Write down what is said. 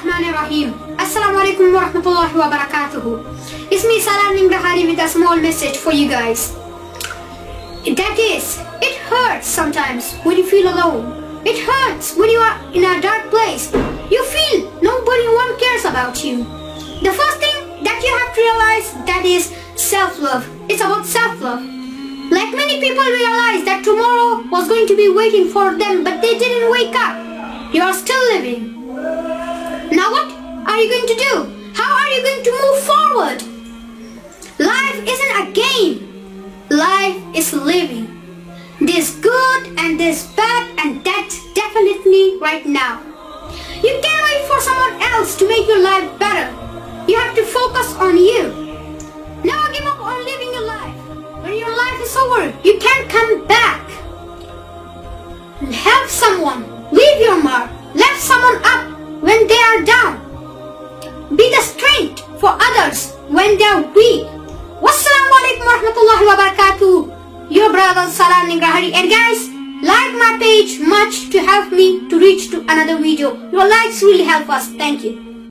Bismillahirrahmanirrahim. Assalamu alaikum wa rahmatullahi wa barakatuhu. It's me Salar Nangarhary with a small message for you guys. That is, it hurts sometimes when you feel alone. It hurts when you are in a dark place. You feel one cares about you. The first thing that you have to realize, that is self-love. It's about self-love. Like many people realize that tomorrow was going to be waiting for them, but they didn't wake up. You are still living. Now what are you going to do? How are you going to move forward? Life isn't a game. Life is living. There's good and there's bad, and that's definitely right now. You can't wait for someone else to make your life better. You have to focus on you. Never give up on living your life. When your life is over, you can't come back. Help someone. Leave your mark. Lift someone up when they are down. Be the strength for others when they are weak. Wassalamu alaikum warahmatullahi wabarakatuh. Your brother Salar Nangrahary. And guys, like my page much to help me to reach to another video. Your likes really help us. Thank you.